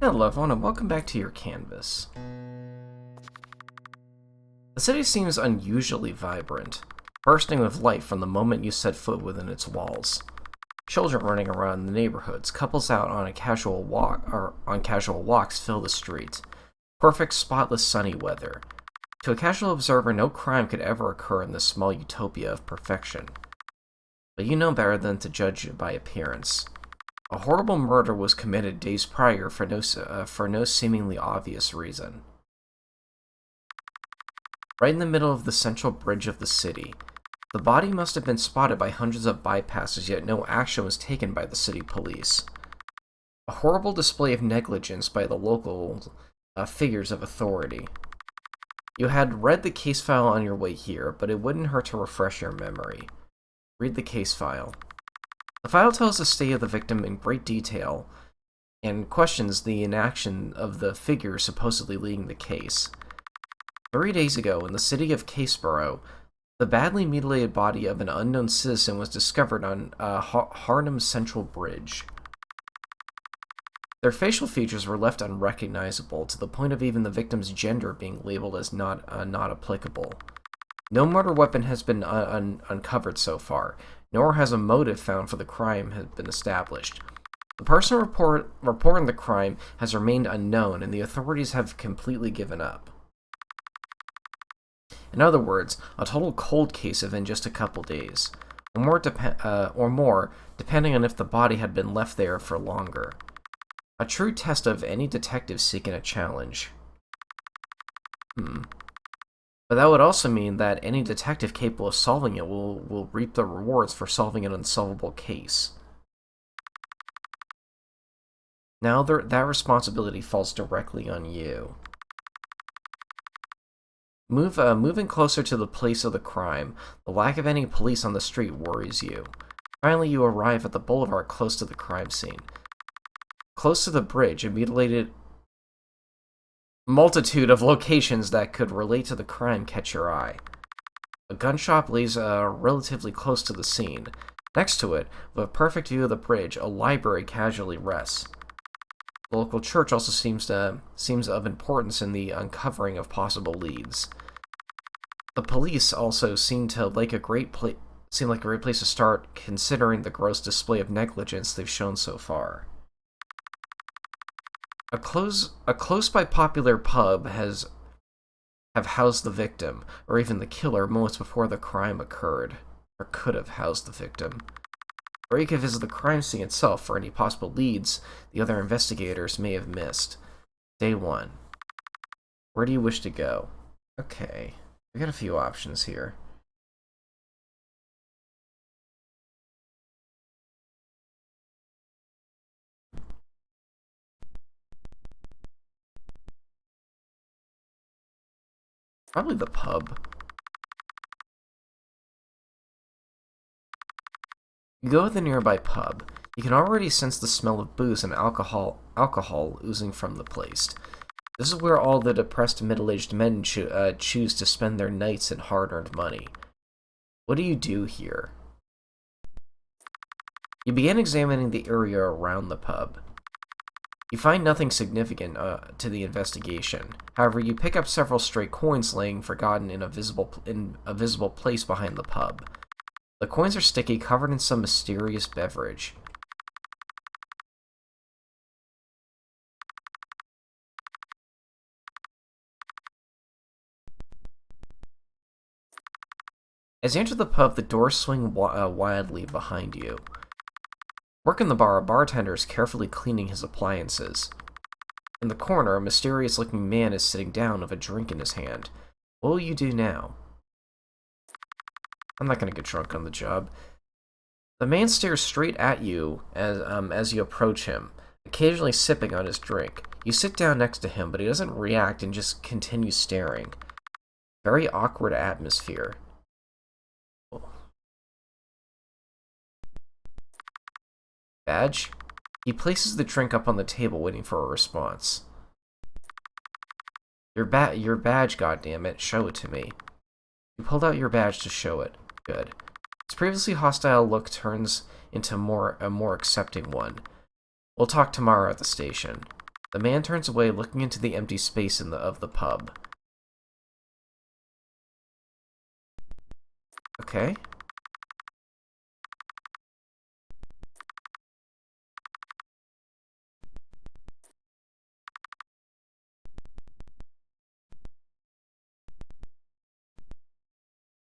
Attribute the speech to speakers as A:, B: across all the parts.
A: Hello everyone and welcome back to your canvas. The city seems unusually vibrant, bursting with life from the moment you set foot within its walls. Children running around the neighborhoods, couples out on casual walks fill the streets. Perfect, spotless, sunny weather. To a casual observer, no crime could ever occur in this small utopia of perfection. But you know better than to judge it by appearance. A horrible murder was committed days prior for no seemingly obvious reason. Right in the middle of the central bridge of the city, the body must have been spotted by hundreds of bypassers, yet no action was taken by the city police. A horrible display of negligence by the local figures of authority. You had read the case file on your way here, but it wouldn't hurt to refresh your memory. Read the case file. The file tells the state of the victim in great detail and questions the inaction of the figure supposedly leading the case. 3 days ago, in the city of Caseboro, the badly mutilated body of an unknown citizen was discovered on Harnham Central Bridge. Their facial features were left unrecognizable, to the point of even the victim's gender being labeled as not applicable. No murder weapon has been uncovered so far, nor has a motive found for the crime has been established. The person reporting the crime has remained unknown, and the authorities have completely given up. In other words, a total cold case within just a couple days, or more, depending on if the body had been left there for longer. A true test of any detective seeking a challenge. But that would also mean that any detective capable of solving it will reap the rewards for solving an unsolvable case. Now that responsibility falls directly on you. Moving closer to the place of the crime, the lack of any police on the street worries you. Finally, you arrive at the boulevard close to the crime scene. Close to the bridge, a mutilated multitude of locations that could relate to the crime catch your eye. A gun shop lays relatively close to the scene. Next to it, with a perfect view of the bridge, a library casually rests. The local church also seems of importance in the uncovering of possible leads. The police also seem like a great place to start, considering the gross display of negligence they've shown so far. A close by popular pub have housed the victim, or even the killer, moments before the crime occurred, or could have housed the victim. Or you could visit the crime scene itself for any possible leads the other investigators may have missed. Day 1. Where do you wish to go? Okay, we got a few options here. Probably the pub. You go to the nearby pub. You can already sense the smell of booze and alcohol oozing from the place. This is where all the depressed middle-aged men choose to spend their nights and hard-earned money. What do you do here? You begin examining the area around the pub. You find nothing significant to the investigation. However, you pick up several stray coins laying forgotten in a visible place behind the pub. The coins are sticky, covered in some mysterious beverage. As you enter the pub, the doors swing wildly behind you. Working the bar, a bartender is carefully cleaning his appliances. In the corner, a mysterious-looking man is sitting down with a drink in his hand. What will you do now? I'm not gonna get drunk on the job. The man stares straight at you as you approach him, occasionally sipping on his drink. You sit down next to him, but he doesn't react and just continues staring. Very awkward atmosphere. Badge? He places the drink up on the table, waiting for a response. Your badge, goddammit. Show it to me. You pulled out your badge to show it. Good. His previously hostile look turns into a more accepting one. We'll talk tomorrow at the station. The man turns away, looking into the empty space of the pub. Okay.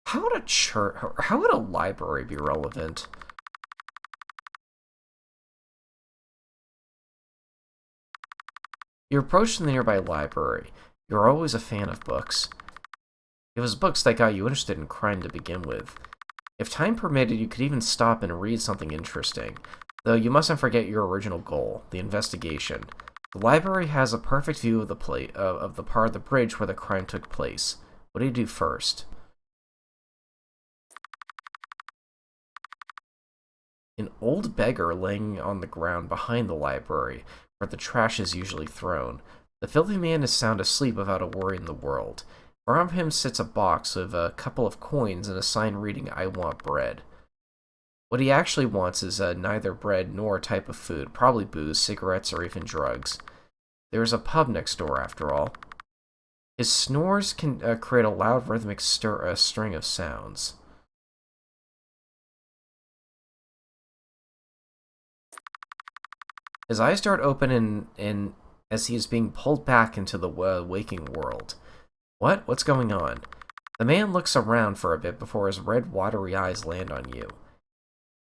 A: How would a church, how would a library be relevant? You approach the nearby library. You're always a fan of books. It was books that got you interested in crime to begin with. If time permitted, you could even stop and read something interesting. Though you mustn't forget your original goal, the investigation. The library has a perfect view of the part of the bridge where the crime took place. What do you do first? An old beggar laying on the ground behind the library, where the trash is usually thrown. The filthy man is sound asleep without a worry in the world. Around him sits a box with a couple of coins and a sign reading, "I want bread." What he actually wants is neither bread nor a type of food, probably booze, cigarettes, or even drugs. There is a pub next door, after all. His snores can create a loud rhythmic string of sounds. His eyes dart open as he is being pulled back into the waking world. What? What's going on? The man looks around for a bit before his red, watery eyes land on you.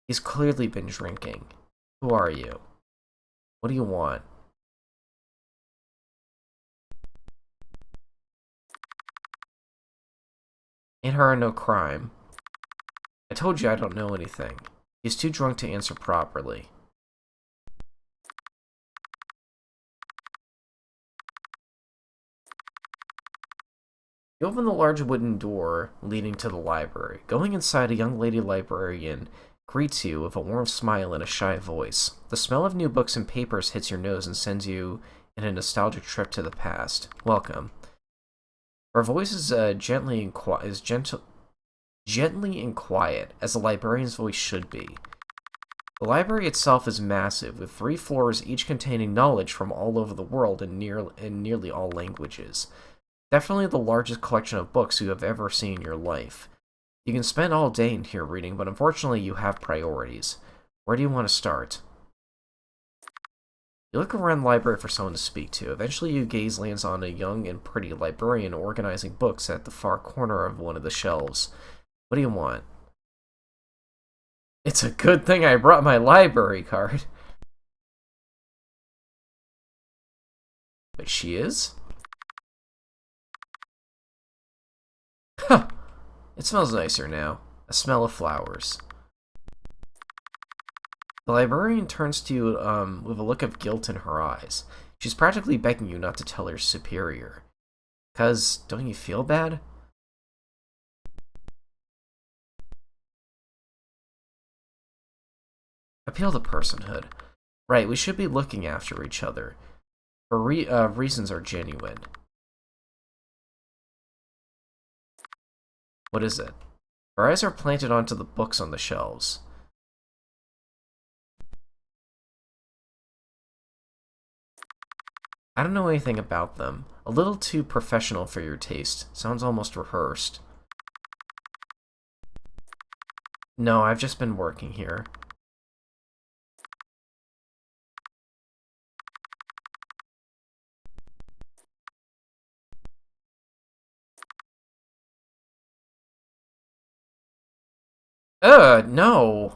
A: He's clearly been drinking. Who are you? What do you want? In her no crime. I told you I don't know anything. He's too drunk to answer properly. You open the large wooden door leading to the library. Going inside, a young lady librarian greets you with a warm smile and a shy voice. The smell of new books and papers hits your nose and sends you in a nostalgic trip to the past. Welcome. Her voice is gently and quiet, as a librarian's voice should be. The library itself is massive, with 3 floors each containing knowledge from all over the world in nearly all languages. Definitely the largest collection of books you have ever seen in your life. You can spend all day in here reading, but unfortunately you have priorities. Where do you want to start? You look around the library for someone to speak to. Eventually your gaze lands on a young and pretty librarian organizing books at the far corner of one of the shelves. What do you want? It's a good thing I brought my library card. But she is? Huh. It smells nicer now. A smell of flowers. The librarian turns to you with a look of guilt in her eyes. She's practically begging you not to tell her superior. 'Cause, don't you feel bad? Appeal to personhood. Right, we should be looking after each other. Her reasons are genuine. What is it? Her eyes are planted onto the books on the shelves. I don't know anything about them. A little too professional for your taste. Sounds almost rehearsed. No, I've just been working here. No!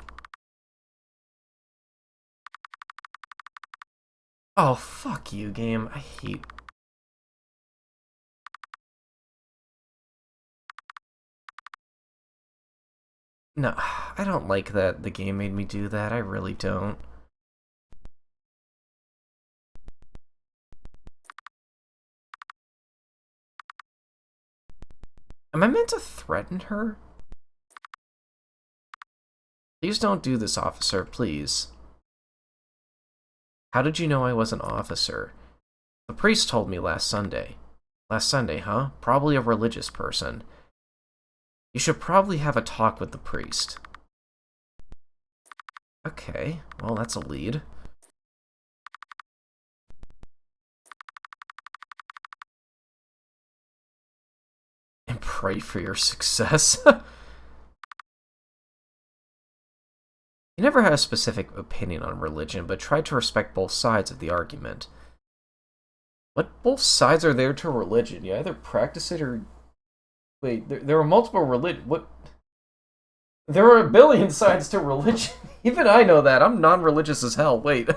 A: Oh, fuck you, game. I hate... No, I don't like that the game made me do that. I really don't. Am I meant to threaten her? Please don't do this, officer, please. How did you know I was an officer? The priest told me last Sunday. Last Sunday, huh? Probably a religious person. You should probably have a talk with the priest. Okay, well, that's a lead. pray for your success. He never had a specific opinion on religion, but tried to respect both sides of the argument. What both sides are there to religion? You either practice it or... Wait, there are multiple religion... What? There are a billion sides to religion. Even I know that. I'm non-religious as hell. Wait.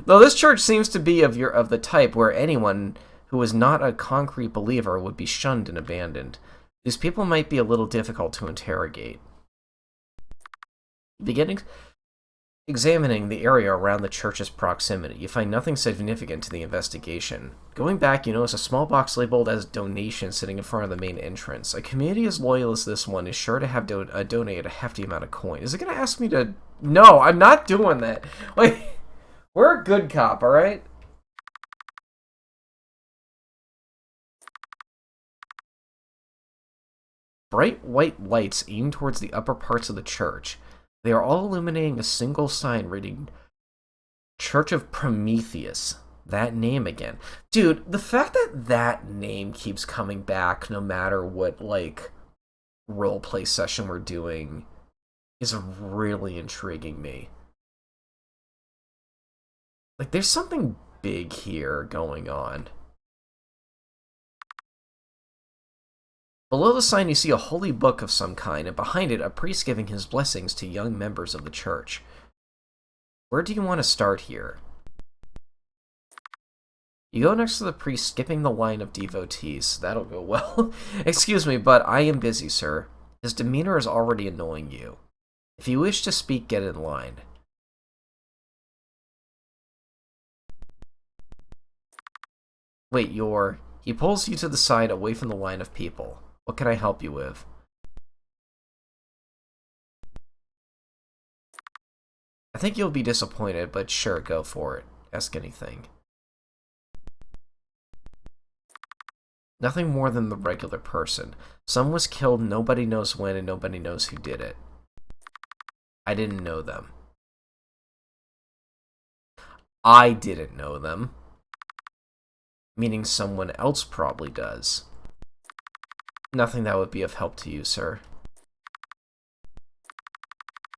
A: Though this church seems to be of the type where anyone who is not a concrete believer would be shunned and abandoned. These people might be a little difficult to interrogate. Beginning examining the area around the church's proximity, you find nothing significant to the investigation. Going back, you notice a small box labeled as donation sitting in front of the main entrance. A community as loyal as this one is sure to have donated a hefty amount of coin. Is it going to ask me to... No, I'm not doing that. Wait, we're a good cop, alright? Bright white lights aim towards the upper parts of the church. They are all illuminating a single sign reading Church of Prometheus. That name again. Dude, the fact that that name keeps coming back no matter what, like, roleplay session we're doing is really intriguing me. Like, there's something big here going on. Below the sign you see a holy book of some kind, and behind it a priest giving his blessings to young members of the church. Where do you want to start here? You go next to the priest, skipping the line of devotees. That'll go well. Excuse me, but I am busy, sir. His demeanor is already annoying you. If you wish to speak, get in line. Wait, you're... He pulls you to the side away from the line of people. What can I help you with? I think you'll be disappointed, but sure, go for it. Ask anything. Nothing more than the regular person. Someone was killed, nobody knows when, and nobody knows who did it. I didn't know them. I didn't know them. Meaning someone else probably does. Nothing that would be of help to you, sir.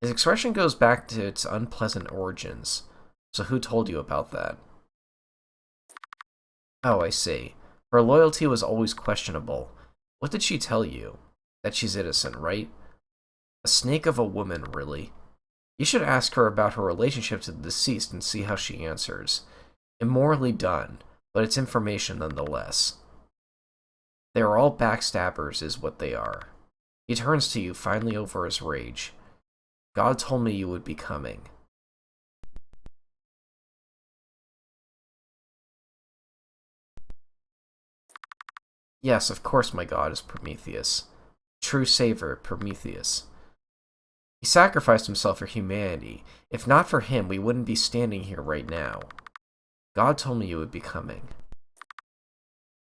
A: His expression goes back to its unpleasant origins. So who told you about that? Oh, I see. Her loyalty was always questionable. What did she tell you? That she's innocent, right? A snake of a woman, really. You should ask her about her relationship to the deceased and see how she answers. Immorally done, but it's information nonetheless. They are all backstabbers, is what they are. He turns to you, finally over his rage. God told me you would be coming. Yes, of course my god is Prometheus. True savior, Prometheus. He sacrificed himself for humanity. If not for him, we wouldn't be standing here right now. God told me you would be coming.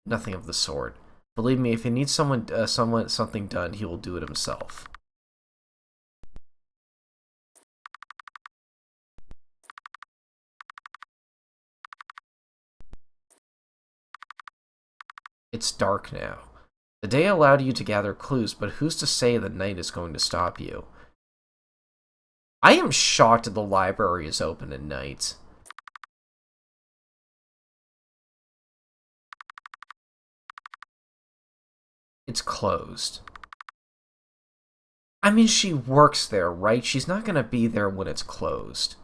A: Nothing of the sort. Believe me, if he needs something done, he will do it himself. It's dark now. The day allowed you to gather clues, but who's to say the night is going to stop you? I am shocked the library is open at night. It's closed. I mean, she works there, right? She's not gonna be there when it's closed.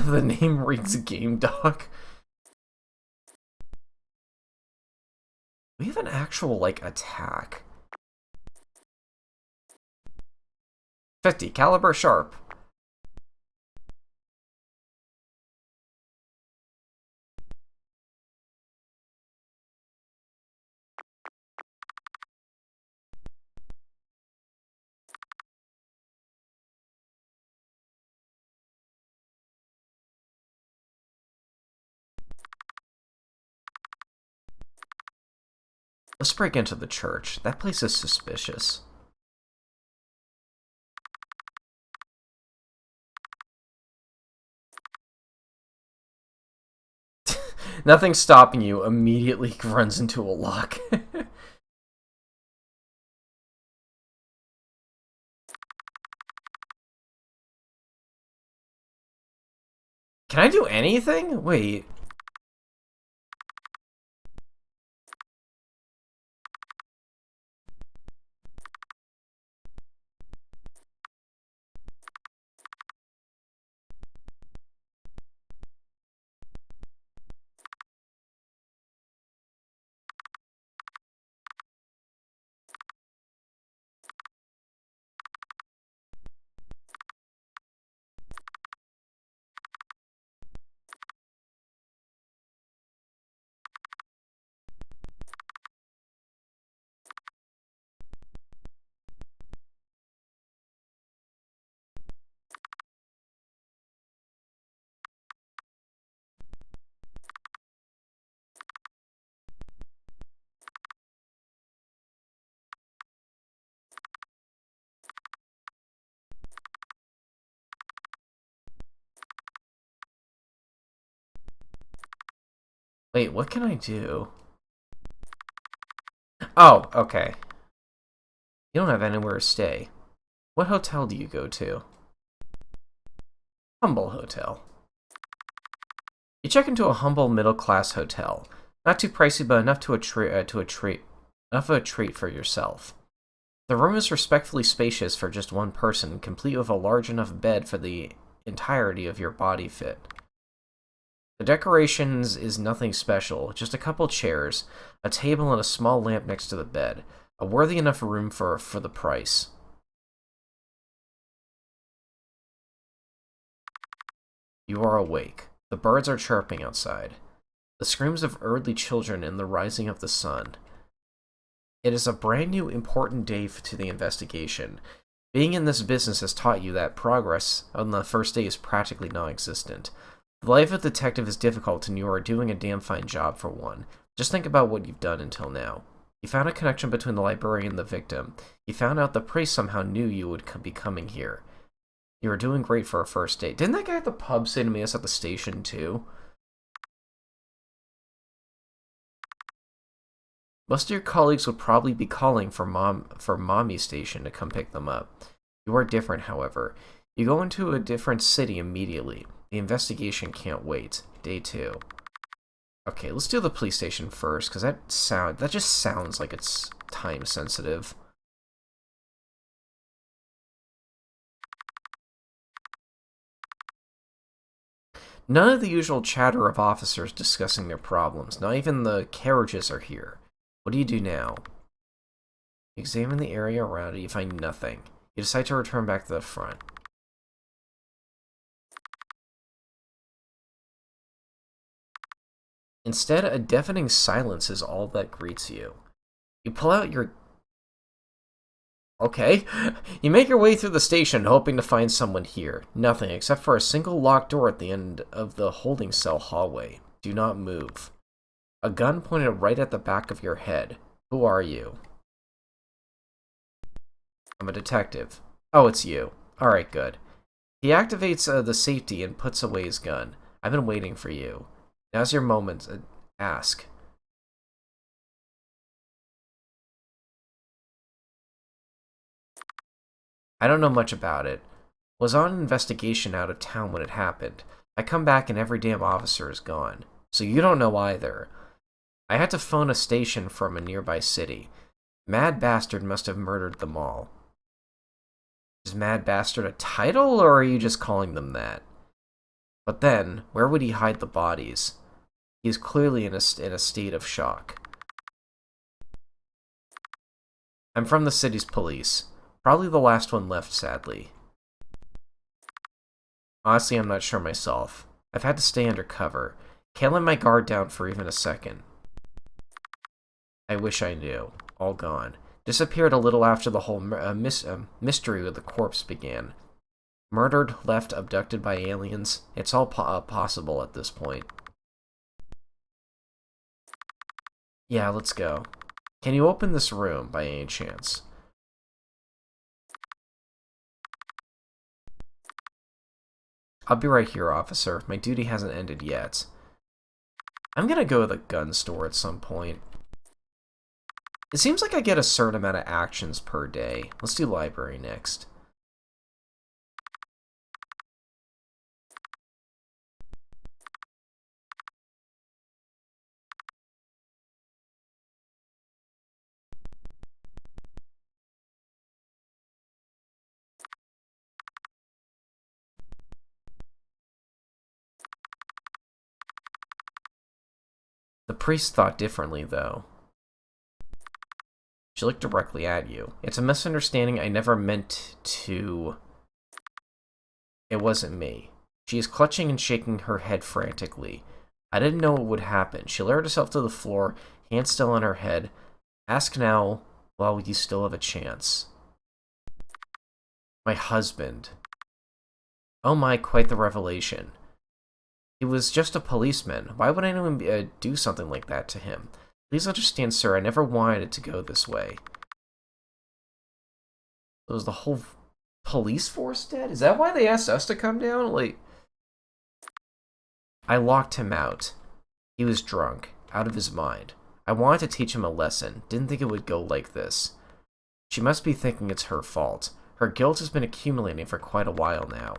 A: The name reads Game Dog. We have an actual, like, attack. 50 caliber sharp. Let's break into the church. That place is suspicious. Nothing stopping you, immediately runs into a lock. Can I do anything? Wait. Wait, what can I do? Oh, okay. You don't have anywhere to stay. What hotel do you go to? Humble Hotel. You check into a humble middle-class hotel. Not too pricey, but enough enough of a treat for yourself. The room is respectfully spacious for just one person, complete with a large enough bed for the entirety of your body fit. The decorations is nothing special, just a couple chairs, a table and a small lamp next to the bed. A worthy enough room for the price. You are awake. The birds are chirping outside. The screams of early children in the rising of the sun. It is a brand new important day to the investigation. Being in this business has taught you that progress on the first day is practically non-existent. The life of a detective is difficult and you are doing a damn fine job for one. Just think about what you've done until now. You found a connection between the librarian and the victim. You found out the priest somehow knew you would be coming here. You are doing great for a first date. Didn't that guy at the pub say to meet us at the station too? Most of your colleagues would probably be calling for Mommy Station to come pick them up. You are different, however. You go into a different city immediately. The investigation can't wait. Day 2. Okay, let's do the police station first, because that just sounds like it's time sensitive. None of the usual chatter of officers discussing their problems. Not even the carriages are here. What do you do now? You examine the area around it. You find nothing. You decide to return back to the front. Instead, a deafening silence is all that greets you. You pull out your... Okay. You make your way through the station, hoping to find someone here. Nothing, except for a single locked door at the end of the holding cell hallway. Do not move. A gun pointed right at the back of your head. Who are you? I'm a detective. Oh, it's you. Alright, good. He activates the safety and puts away his gun. I've been waiting for you. Now's your moment. Ask. I don't know much about it. Was on an investigation out of town when it happened. I come back and every damn officer is gone. So you don't know either. I had to phone a station from a nearby city. Mad Bastard must have murdered them all. Is Mad Bastard a title, or are you just calling them that? But then, where would he hide the bodies? He is clearly in a state of shock. I'm from the city's police. Probably the last one left, sadly. Honestly, I'm not sure myself. I've had to stay undercover. Can't let my guard down for even a second. I wish I knew. All gone. Disappeared a little after the whole mystery of the corpse began. Murdered, left, abducted by aliens. It's all possible at this point. Yeah, let's go. Can you open this room by any chance? I'll be right here, officer. My duty hasn't ended yet. I'm gonna go to the gun store at some point. It seems like I get a certain amount of actions per day. Let's do library next. The priest thought differently, though. She looked directly at you. It's a misunderstanding. I never meant to... It wasn't me. She is clutching and shaking her head frantically. I didn't know what would happen. She lowered herself to the floor, hand still on her head. Ask now, while you still have a chance. My husband. Oh my, quite the revelation. He was just a policeman. Why would anyone do something like that to him? Please understand, sir, I never wanted it to go this way. Was the whole police force dead? Is that why they asked us to come down? Like, I locked him out. He was drunk, out of his mind. I wanted to teach him a lesson. Didn't think it would go like this. She must be thinking it's her fault. Her guilt has been accumulating for quite a while now.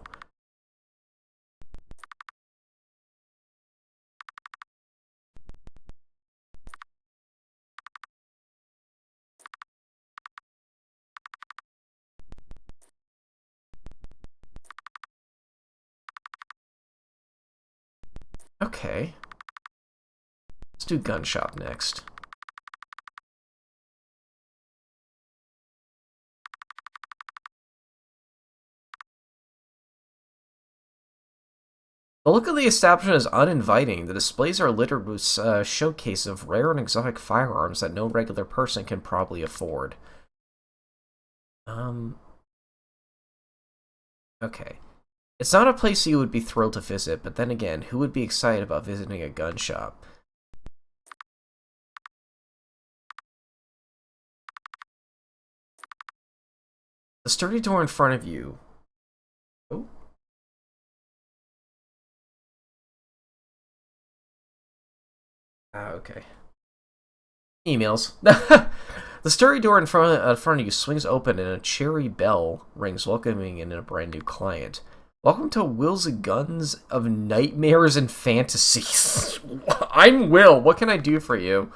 A: Okay. Let's do gun shop next. The look of the establishment is uninviting. The displays are littered with showcases of rare and exotic firearms that no regular person can probably afford. Okay. It's not a place you would be thrilled to visit, but then again, who would be excited about visiting a gun shop? The sturdy door in front of you. Oh. Okay. Emails. The sturdy door in front of you swings open and a cherry bell rings, welcoming in a brand new client. Welcome to Will's Guns of Nightmares and Fantasies. I'm Will. What can I do for you?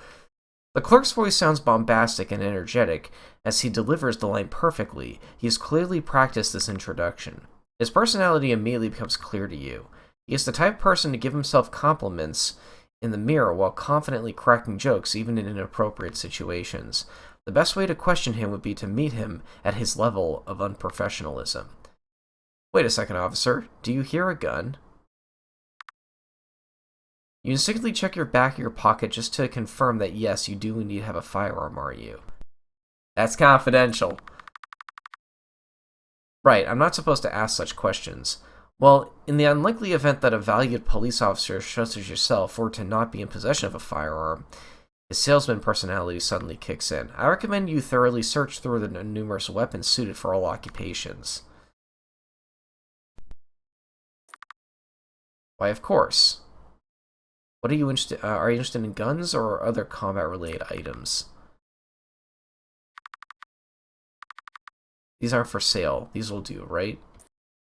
A: The clerk's voice sounds bombastic and energetic as he delivers the line perfectly. He has clearly practiced this introduction. His personality immediately becomes clear to you. He is the type of person to give himself compliments in the mirror while confidently cracking jokes even in inappropriate situations. The best way to question him would be to meet him at his level of unprofessionalism. Wait a second, officer. Do you hear a gun? You instinctively check your back of your pocket just to confirm that yes, you do indeed have a firearm, are you? That's confidential. Right, I'm not supposed to ask such questions. Well, in the unlikely event that a valued police officer such as yourself were to not be in possession of a firearm, his salesman personality suddenly kicks in. I recommend you thoroughly search through the numerous weapons suited for all occupations. Why, of course. What are you interested? Are you interested in guns or other combat-related items? These aren't for sale. These will do, right?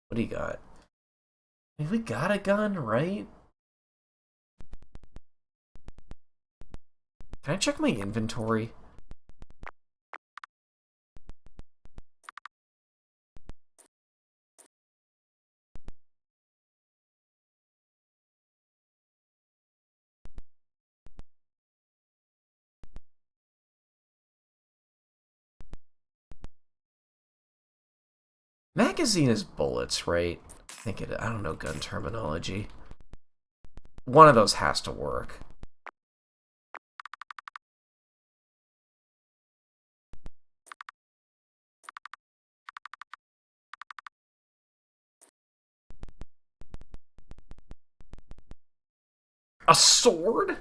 A: What do you got? I mean, we got a gun, right? Can I check my inventory? Magazine is bullets, right? I don't know gun terminology. One of those has to work. A sword?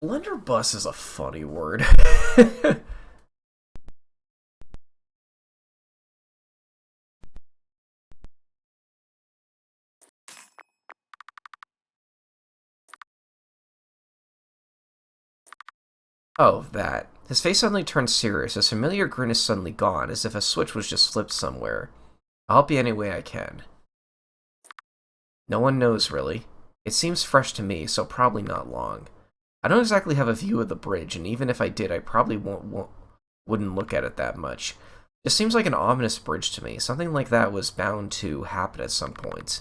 A: Blunderbuss is a funny word. Oh, that. His face suddenly turned serious. His familiar grin is suddenly gone, as if a switch was just flipped somewhere. I'll help you any way I can. No one knows, really. It seems fresh to me, so probably not long. I don't exactly have a view of the bridge, and even if I did, I probably wouldn't look at it that much. It seems like an ominous bridge to me. Something like that was bound to happen at some point.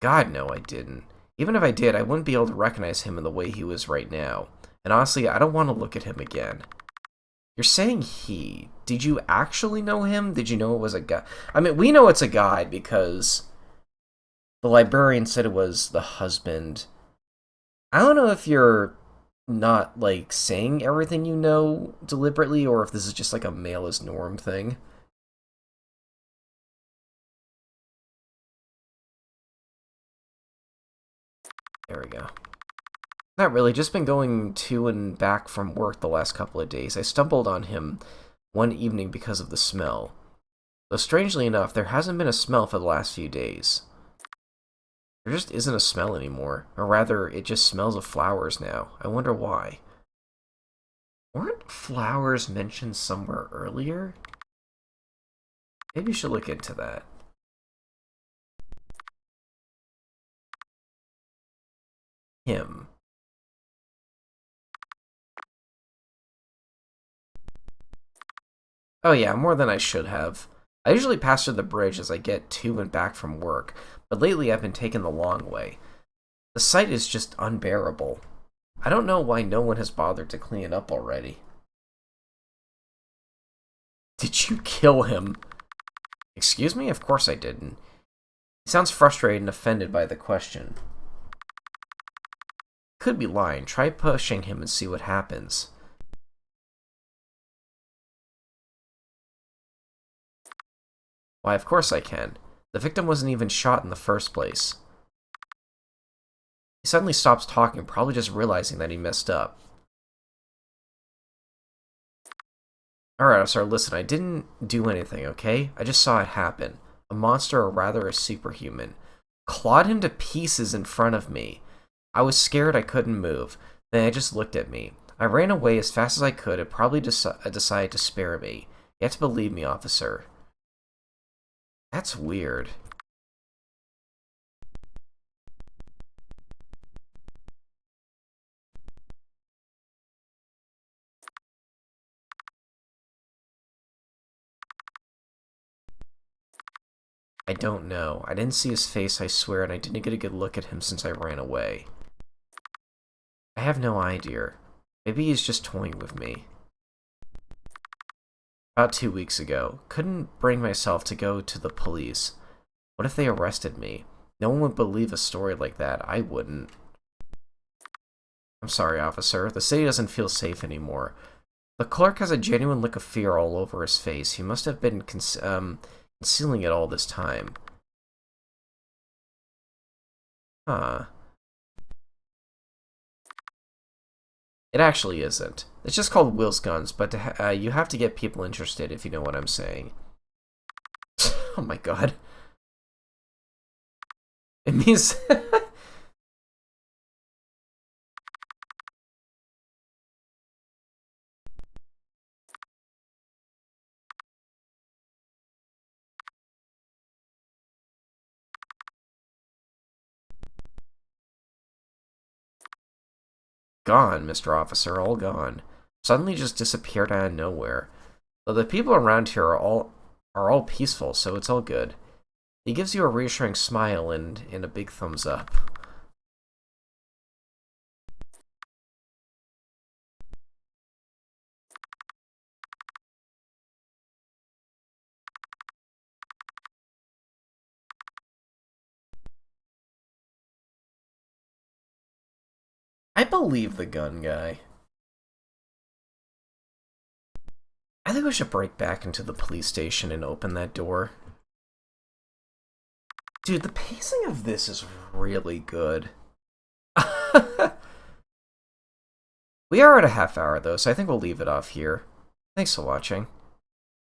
A: God, no, I didn't. Even if I did, I wouldn't be able to recognize him in the way he was right now. And honestly, I don't want to look at him again. You're saying he. Did you actually know him? Did you know it was a guy? I mean, we know it's a guy because the librarian said it was the husband. I don't know if you're not, like, saying everything you know deliberately, or if this is just, like, a male is norm thing. There we go. Not really, just been going to and back from work the last couple of days. I stumbled on him one evening because of the smell. Though strangely enough, there hasn't been a smell for the last few days. There just isn't a smell anymore. Or rather, it just smells of flowers now. I wonder why. Weren't flowers mentioned somewhere earlier? Maybe you should look into that. Him. Oh yeah, more than I should have. I usually pass through the bridge as I get to and back from work, but lately I've been taking the long way. The sight is just unbearable. I don't know why no one has bothered to clean it up already. Did you kill him? Excuse me? Of course I didn't. He sounds frustrated and offended by the question. Could be lying. Try pushing him and see what happens. Why, of course I can. The victim wasn't even shot in the first place. He suddenly stops talking, probably just realizing that he messed up. Alright, officer, listen, I didn't do anything, okay? I just saw it happen. A monster, or rather a superhuman, clawed him to pieces in front of me. I was scared I couldn't move. Then it just looked at me. I ran away as fast as I could and probably decided to spare me. You have to believe me, officer. That's weird. I don't know. I didn't see his face, I swear, and I didn't get a good look at him since I ran away. I have no idea. Maybe he's just toying with me. About 2 weeks ago. Couldn't bring myself to go to the police. What if they arrested me? No one would believe a story like that. I wouldn't. I'm sorry, officer. The city doesn't feel safe anymore. The clerk has a genuine look of fear all over his face. He must have been concealing it all this time. Huh. It actually isn't. It's just called Will's Guns, but you have to get people interested, if you know what I'm saying. Oh my god. It means... Gone, Mr. Officer, all gone. Suddenly just disappeared out of nowhere. Though the people around here are all peaceful, so it's all good. He gives you a reassuring smile and a big thumbs up. I believe the gun guy. I think we should break back into the police station and open that door. Dude, the pacing of this is really good. We are at a half hour, though, so I think we'll leave it off here. Thanks for watching.